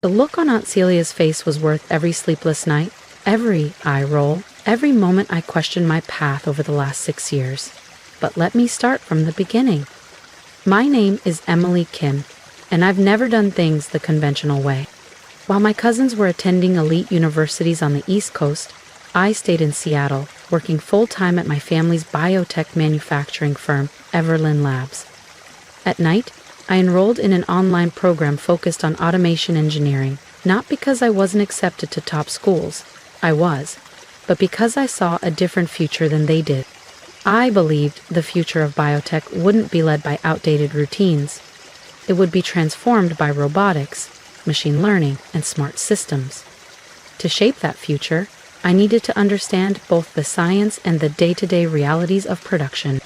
The look on Aunt Celia's face was worth every sleepless night, every eye roll, every moment I questioned my path over the last 6 years. But let me start from the beginning. My name is Emily Kim, and I've never done things the conventional way. While my cousins were attending elite universities on the East Coast, I stayed in Seattle, working full-time at my family's biotech manufacturing firm, Everlyn Labs. At night, I enrolled in an online program focused on automation engineering, not because I wasn't accepted to top schools. I was, but because I saw a different future than they did. I believed the future of biotech wouldn't be led by outdated routines. It would be transformed by robotics, machine learning, and smart systems. To shape that future, I needed to understand both the science and the day-to-day realities of production.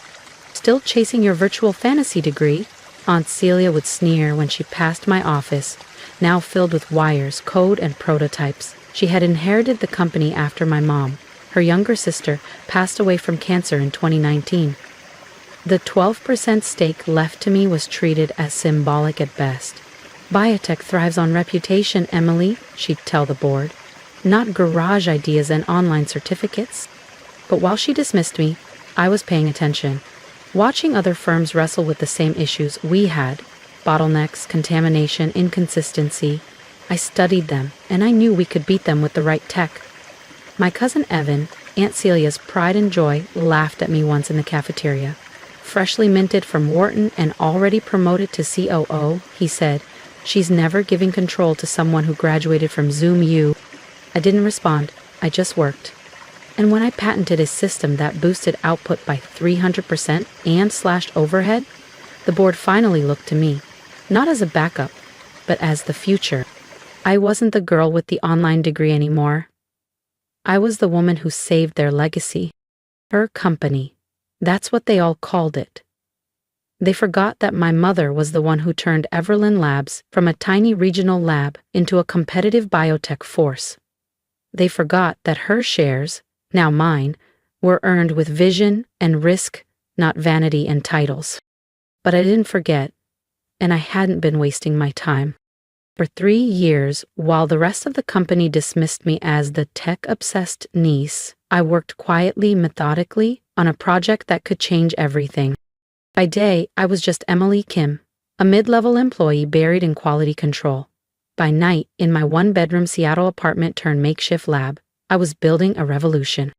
Still chasing your virtual fantasy degree? Aunt Celia would sneer when she passed my office, now filled with wires, code, and prototypes. She had inherited the company after my mom. Her younger sister passed away from cancer in 2019. The 12% stake left to me was treated as symbolic at best. Biotech thrives on reputation, Emily, she'd tell the board, not garage ideas and online certificates. But while she dismissed me, I was paying attention, watching other firms wrestle with the same issues we had, bottlenecks, contamination, inconsistency. I studied them, and I knew we could beat them with the right tech. My cousin Evan, Aunt Celia's pride and joy, laughed at me once in the cafeteria. Freshly minted from Wharton and already promoted to COO, he said, "She's never giving control to someone who graduated from Zoom U." I didn't respond, I just worked. And when I patented a system that boosted output by 300% and slashed overhead, the board finally looked to me, not as a backup, but as the future. I wasn't the girl with the online degree anymore. I was the woman who saved their legacy. Her company. That's what they all called it. They forgot that my mother was the one who turned Everlyn Labs from a tiny regional lab into a competitive biotech force. They forgot that her shares, now mine, were earned with vision and risk, not vanity and titles. But I didn't forget, and I hadn't been wasting my time. For 3 years, while the rest of the company dismissed me as the tech-obsessed niece, I worked quietly, methodically, on a project that could change everything. By day, I was just Emily Kim, a mid-level employee buried in quality control. By night, in my one-bedroom Seattle apartment turned makeshift lab, I was building a revolution.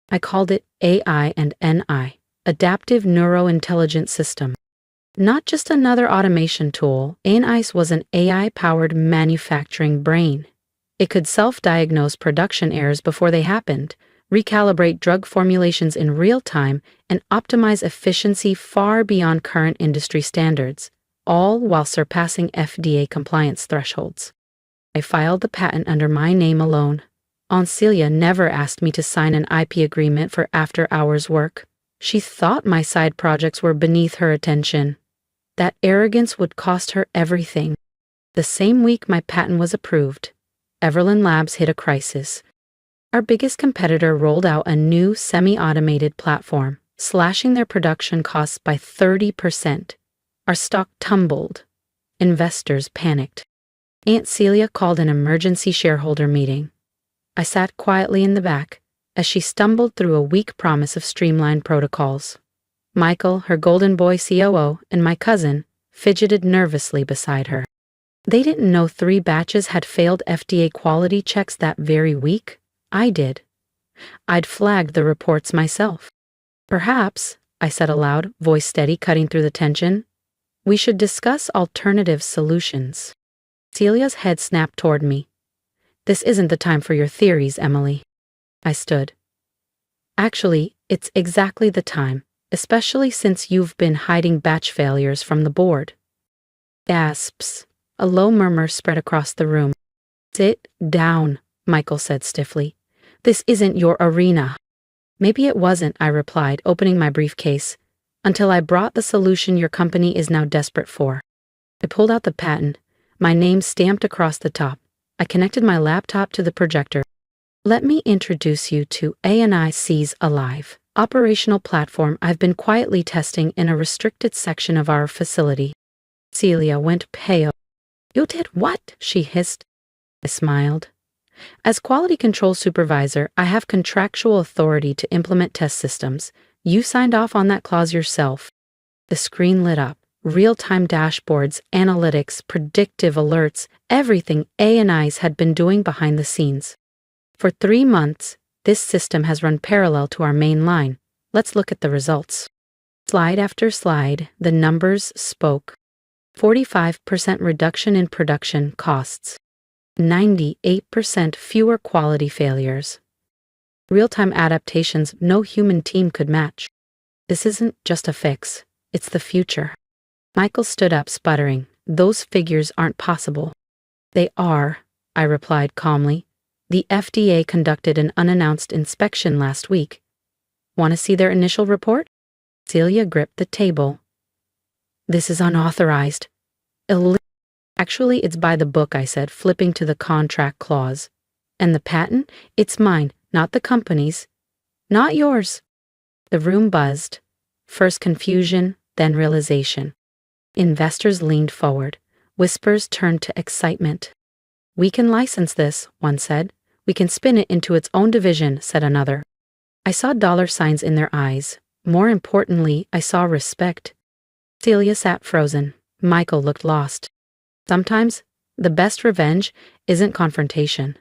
I called it AI and NI, Adaptive Neurointelligence System. Not just another automation tool, ANICE was an AI-powered manufacturing brain. It could self-diagnose production errors before they happened, recalibrate drug formulations in real time, and optimize efficiency far beyond current industry standards, all while surpassing FDA compliance thresholds. I filed the patent under my name alone. Aunt Celia never asked me to sign an IP agreement for after-hours work. She thought my side projects were beneath her attention. That arrogance would cost her everything. The same week my patent was approved, Everlyn Labs hit a crisis. Our biggest competitor rolled out a new semi-automated platform, slashing their production costs by 30%. Our stock tumbled. Investors panicked. Aunt Celia called an emergency shareholder meeting. I sat quietly in the back as she stumbled through a weak promise of streamlined protocols. Michael, her golden boy COO, and my cousin fidgeted nervously beside her. They didn't know 3 batches had failed FDA quality checks that very week. I did. I'd flagged the reports myself. "Perhaps," I said aloud, voice steady, cutting through the tension, "we should discuss alternative solutions." Celia's head snapped toward me. "This isn't the time for your theories, Emily." I stood. "Actually, it's exactly the time, especially since you've been hiding batch failures from the board." Gasps. A low murmur spread across the room. "Sit down," Michael said stiffly. "This isn't your arena." "Maybe it wasn't," I replied, opening my briefcase, "until I brought the solution your company is now desperate for." I pulled out the patent, my name stamped across the top. I connected my laptop to the projector. "Let me introduce you to ANIC's Alive, operational platform I've been quietly testing in a restricted section of our facility." Celia went pale. "You did what?" she hissed. I smiled. As quality control supervisor, I have contractual authority to implement test systems. You signed off on that clause yourself. The screen lit up. Real-time dashboards, analytics, predictive alerts, everything A&Is had been doing behind the scenes. For 3 months, this system has run parallel to our main line. Let's look at the results. Slide after slide, the numbers spoke. 45% reduction in production costs. 98% fewer quality failures. Real-time adaptations no human team could match. This isn't just a fix, it's the future. Michael stood up, sputtering. Those figures aren't possible. They are, I replied calmly. The FDA conducted an unannounced inspection last week. Want to see their initial report? Celia gripped the table. This is unauthorized. Actually, it's by the book, I said, flipping to the contract clause. And the patent? It's mine, not the company's. Not yours. The room buzzed. First confusion, then realization. Investors leaned forward. Whispers turned to excitement. We can license this, one said. We can spin it into its own division, said another. I saw dollar signs in their eyes. More importantly, I saw respect. Celia sat frozen. Michael looked lost. Sometimes, the best revenge isn't confrontation.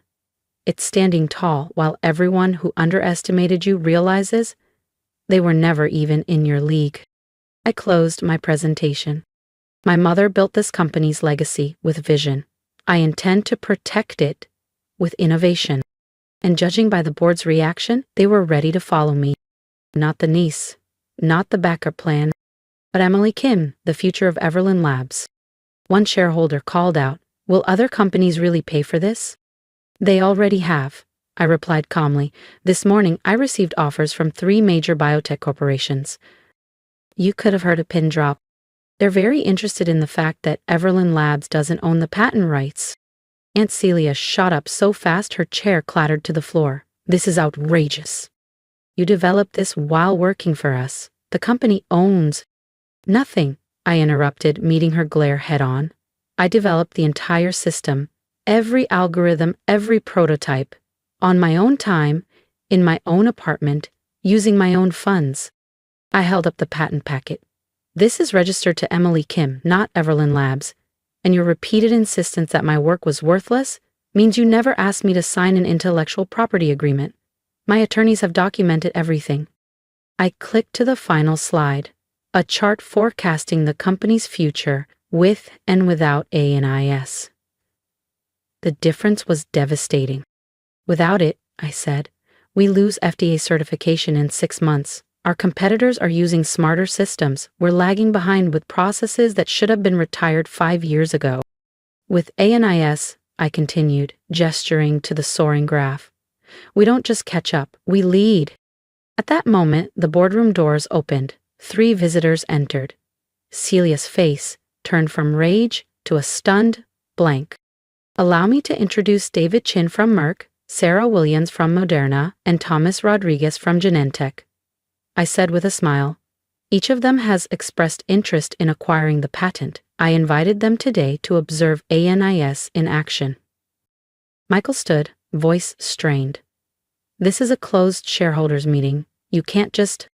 It's standing tall while everyone who underestimated you realizes they were never even in your league. I closed my presentation. My mother built this company's legacy with vision. I intend to protect it with innovation. And judging by the board's reaction, they were ready to follow me. Not the niece, not the backup plan, but Emily Kim, the future of Everlyn Labs. One shareholder called out, "Will other companies really pay for this?" They already have, I replied calmly. This morning I received offers from 3 major biotech corporations. You could have heard a pin drop. They're very interested in the fact that Everlyn Labs doesn't own the patent rights. Aunt Celia shot up so fast her chair clattered to the floor. This is outrageous. You developed this while working for us. The company owns nothing, I interrupted, meeting her glare head-on. I developed the entire system, every algorithm, every prototype, on my own time, in my own apartment, using my own funds. I held up the patent packet. This is registered to Emily Kim, not Everlyn Labs, and your repeated insistence that my work was worthless means you never asked me to sign an intellectual property agreement. My attorneys have documented everything. I clicked to the final slide, a chart forecasting the company's future with and without A&IS. The difference was devastating. Without it, I said, we lose FDA certification in 6 months. Our competitors are using smarter systems. We're lagging behind with processes that should have been retired 5 years ago. With A&IS, I continued, gesturing to the soaring graph, we don't just catch up, we lead. At that moment, the boardroom doors opened. 3 visitors entered. Celia's face turned from rage to a stunned blank. Allow me to introduce David Chin from Merck, Sarah Williams from Moderna, and Thomas Rodriguez from Genentech, I said with a smile. Each of them has expressed interest in acquiring the patent. I invited them today to observe A&IS in action. Michael stood, voice strained. This is a closed shareholders meeting. You can't just...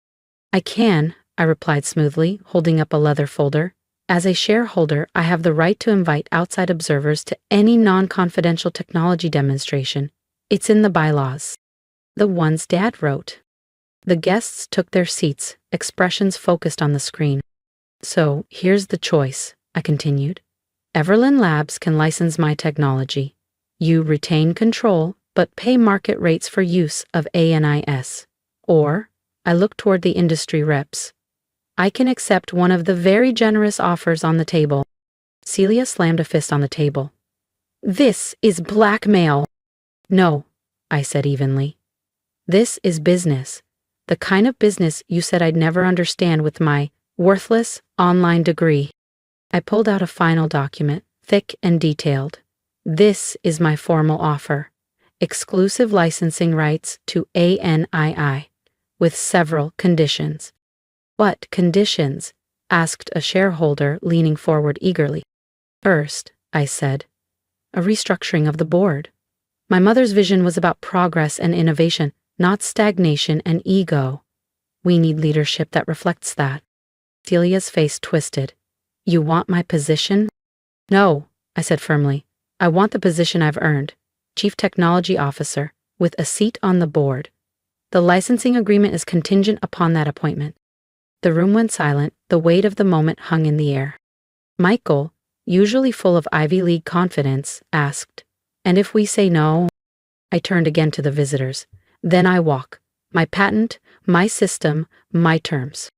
I can, I replied smoothly, holding up a leather folder. As a shareholder, I have the right to invite outside observers to any non-confidential technology demonstration. It's in the bylaws. The ones Dad wrote. The guests took their seats, expressions focused on the screen. So, here's the choice, I continued. Everlyn Labs can license my technology. You retain control, but pay market rates for use of A&IS. Or, I look toward the industry reps. I can accept one of the very generous offers on the table. Celia slammed a fist on the table. This is blackmail. No, I said evenly. This is business. The kind of business you said I'd never understand with my worthless online degree. I pulled out a final document, thick and detailed. This is my formal offer. Exclusive licensing rights to ANII, with several conditions. What conditions? Asked a shareholder, leaning forward eagerly. First, I said, a restructuring of the board. My mother's vision was about progress and innovation, not stagnation and ego. We need leadership that reflects that. Celia's face twisted. You want my position? No, I said firmly. I want the position I've earned, Chief Technology Officer, with a seat on the board. The licensing agreement is contingent upon that appointment. The room went silent, the weight of the moment hung in the air. Michael, usually full of Ivy League confidence, asked, "And if we say no?" I turned again to the visitors. "Then I walk. My patent, my system, my terms."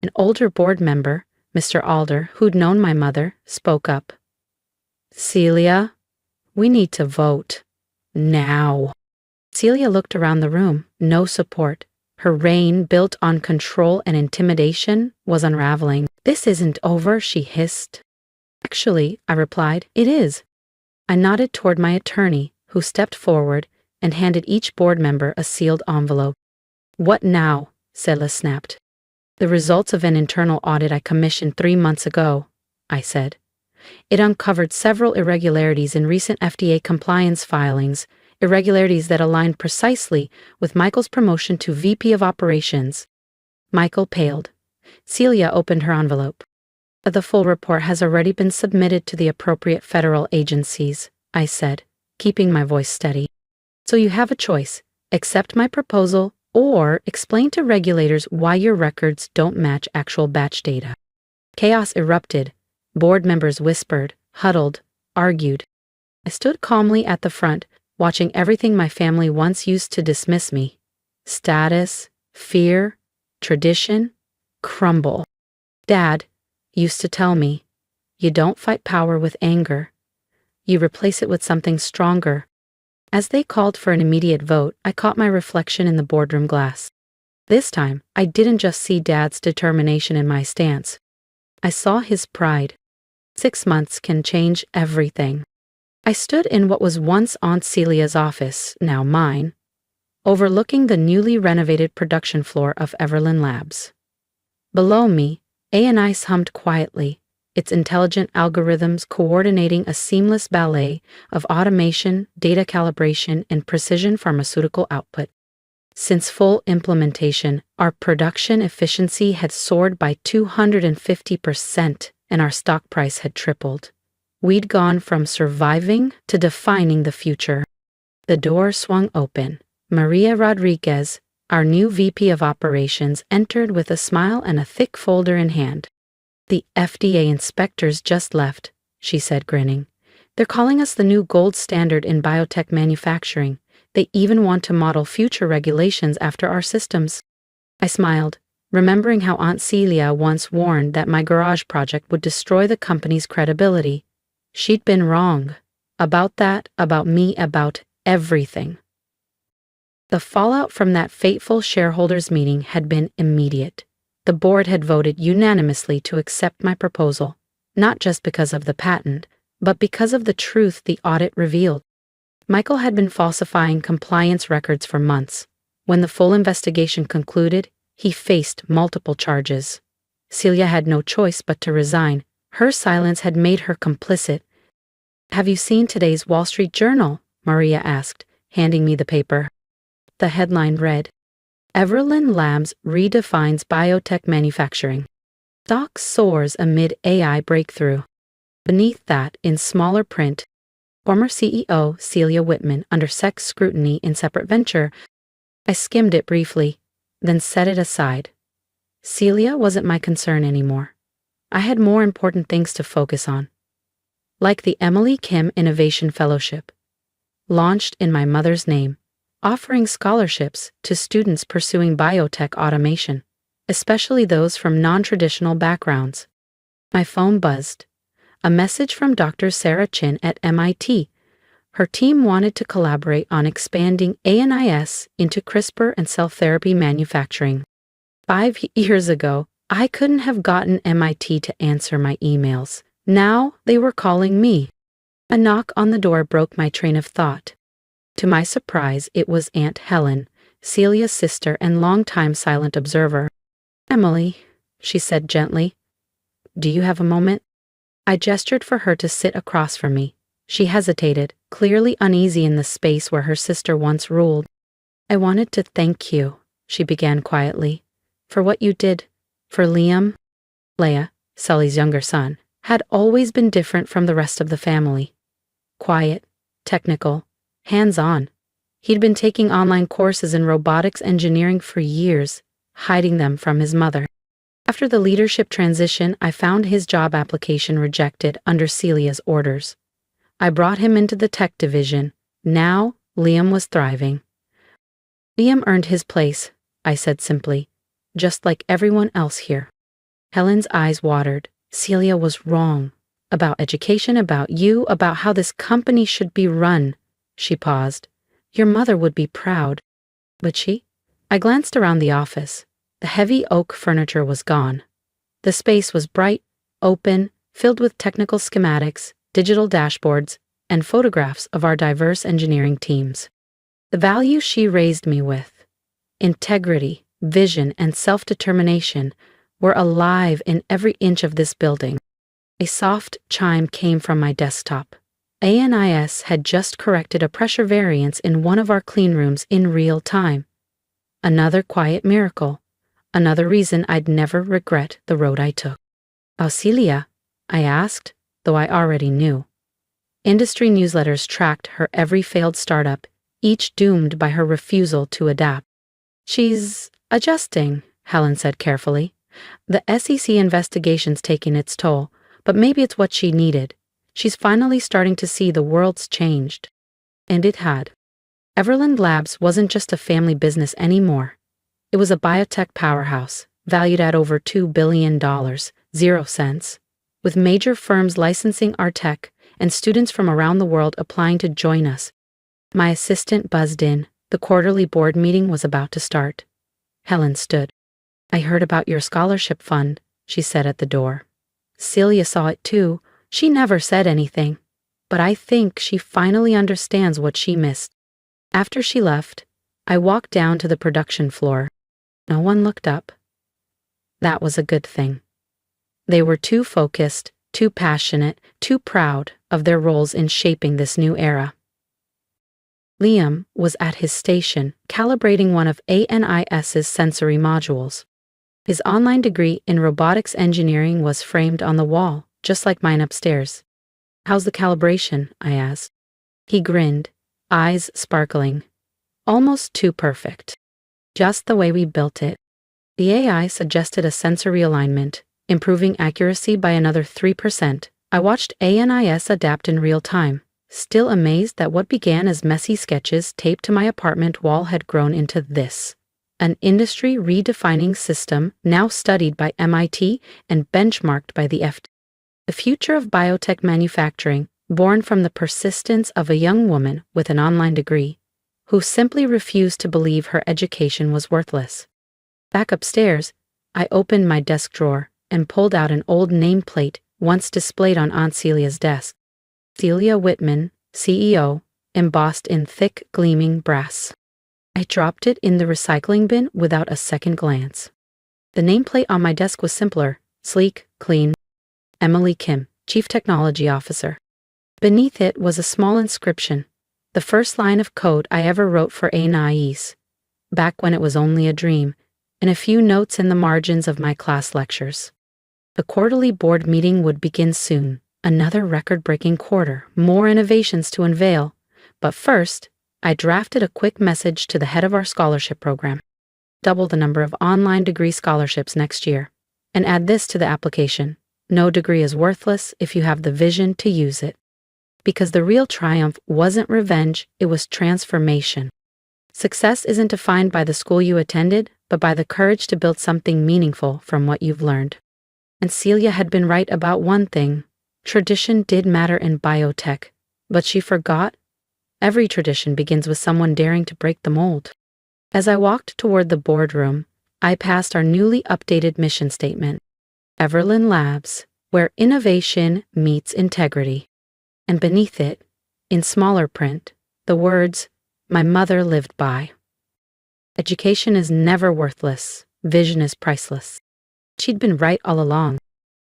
An older board member, Mr. Alder, who'd known my mother, spoke up. "Celia, we need to vote. Now." Celia looked around the room, no support. Her reign, built on control and intimidation, was unraveling. "This isn't over," she hissed. "Actually," I replied, "it is." I nodded toward my attorney, who stepped forward and handed each board member a sealed envelope. "What now?" Celia snapped. "The results of an internal audit I commissioned 3 months ago," I said. It uncovered several irregularities in recent FDA compliance filings, irregularities that aligned precisely with Michael's promotion to VP of Operations. Michael paled. Celia opened her envelope. "The full report has already been submitted to the appropriate federal agencies," I said, keeping my voice steady. "So you have a choice. Accept my proposal or explain to regulators why your records don't match actual batch data." Chaos erupted. Board members whispered, huddled, argued. I stood calmly at the front, watching everything my family once used to dismiss me. Status, fear, tradition, crumble. Dad used to tell me, "You don't fight power with anger. You replace it with something stronger." As they called for an immediate vote, I caught my reflection in the boardroom glass. This time, I didn't just see Dad's determination in my stance. I saw his pride. 6 months can change everything. I stood in what was once Aunt Celia's office, now mine, overlooking the newly renovated production floor of Everlyn Labs. Below me, A&I hummed quietly, its intelligent algorithms coordinating a seamless ballet of automation, data calibration, and precision pharmaceutical output. Since full implementation, our production efficiency had soared by 250%, and our stock price had tripled. We'd gone from surviving to defining the future. The door swung open. Maria Rodriguez, our new VP of Operations, entered with a smile and a thick folder in hand. "The FDA inspectors just left," she said, grinning. "They're calling us the new gold standard in biotech manufacturing. They even want to model future regulations after our systems." I smiled, remembering how Aunt Celia once warned that my garage project would destroy the company's credibility. She'd been wrong. About that, about me, about everything. The fallout from that fateful shareholders' meeting had been immediate. The board had voted unanimously to accept my proposal, not just because of the patent, but because of the truth the audit revealed. Michael had been falsifying compliance records for months. When the full investigation concluded, he faced multiple charges. Celia had no choice but to resign. Her silence had made her complicit. "Have you seen today's Wall Street Journal?" Maria asked, handing me the paper. The headline read, "Everlyn Labs redefines biotech manufacturing. Stock soars amid AI breakthrough." Beneath that, in smaller print, "Former CEO Celia Whitman under SEC scrutiny in separate venture." I skimmed it briefly, then set it aside. Celia wasn't my concern anymore. I had more important things to focus on. Like the Emily Kim Innovation Fellowship, launched in my mother's name, offering scholarships to students pursuing biotech automation, especially those from non-traditional backgrounds. My phone buzzed. A message from Dr. Sarah Chin at MIT. Her team wanted to collaborate on expanding ANIS into CRISPR and cell therapy manufacturing. 5 years ago, I couldn't have gotten MIT to answer my emails. Now they were calling me. A knock on the door broke my train of thought. To my surprise, it was Aunt Helen, Celia's sister and longtime silent observer. "Emily," she said gently, "do you have a moment?" I gestured for her to sit across from me. She hesitated, clearly uneasy in the space where her sister once ruled. "I wanted to thank you," she began quietly, "for what you did for Liam." Leia, Sully's younger son, had always been different from the rest of the family. Quiet, technical, hands-on. He'd been taking online courses in robotics engineering for years, hiding them from his mother. After the leadership transition, I found his job application rejected under Celia's orders. I brought him into the tech division. Now, Liam was thriving. "Liam earned his place," I said simply, "just like everyone else here." Helen's eyes watered. Celia was wrong. About education, about you, about how this company should be run. She paused. "Your mother would be proud." Would she? I glanced around the office. The heavy oak furniture was gone. The space was bright, open, filled with technical schematics, digital dashboards, and photographs of our diverse engineering teams. The values she raised me with, integrity, vision, and self-determination, were alive in every inch of this building. A soft chime came from my desktop. ANIS had just corrected a pressure variance in one of our clean rooms in real time. Another quiet miracle. Another reason I'd never regret the road I took. "Celia?" I asked, though I already knew. Industry newsletters tracked her every failed startup, each doomed by her refusal to adapt. "She's adjusting," Helen said carefully. "The SEC investigation's taking its toll, but maybe it's what she needed. She's finally starting to see the world's changed." And it had. Everland Labs wasn't just a family business anymore. It was a biotech powerhouse, valued at over $2 billion, 0 cents, with major firms licensing our tech and students from around the world applying to join us. My assistant buzzed in. The quarterly board meeting was about to start. Helen stood. "I heard about your scholarship fund," she said at the door. Celia saw it too. She never said anything, but I think she finally understands what she missed. After she left, I walked down to the production floor. No one looked up. That was a good thing. They were too focused, too passionate, too proud of their roles in shaping this new era. Liam was at his station, calibrating one of ANIS's sensory modules. His online degree in robotics engineering was framed on the wall, just like mine upstairs. "How's the calibration?" I asked. He grinned, eyes sparkling. "Almost too perfect. Just the way we built it." The AI suggested a sensor realignment, improving accuracy by another 3%. I watched ANIS adapt in real time, still amazed that what began as messy sketches taped to my apartment wall had grown into this. An industry-redefining system now studied by MIT and benchmarked by the FDA. The future of biotech manufacturing, born from the persistence of a young woman with an online degree, who simply refused to believe her education was worthless. Back upstairs, I opened my desk drawer and pulled out an old nameplate once displayed on Aunt Celia's desk. Celia Whitman, CEO, embossed in thick, gleaming brass. I dropped it in the recycling bin without a second glance. The nameplate on my desk was simpler, sleek, clean. Emily Kim, Chief Technology Officer. Beneath it was a small inscription, the first line of code I ever wrote for ANIS, back when it was only a dream, and a few notes in the margins of my class lectures. The quarterly board meeting would begin soon. Another record-breaking quarter, more innovations to unveil. But first, I drafted a quick message to the head of our scholarship program. Double the number of online degree scholarships next year. And add this to the application. No degree is worthless if you have the vision to use it. Because the real triumph wasn't revenge, it was transformation. Success isn't defined by the school you attended, but by the courage to build something meaningful from what you've learned. And Celia had been right about one thing. Tradition did matter in biotech, but she forgot. Every tradition begins with someone daring to break the mold. As I walked toward the boardroom, I passed our newly updated mission statement. Everland Labs, where innovation meets integrity. And beneath it, in smaller print, the words, "My mother lived by." Education is never worthless. Vision is priceless. She'd been right all along.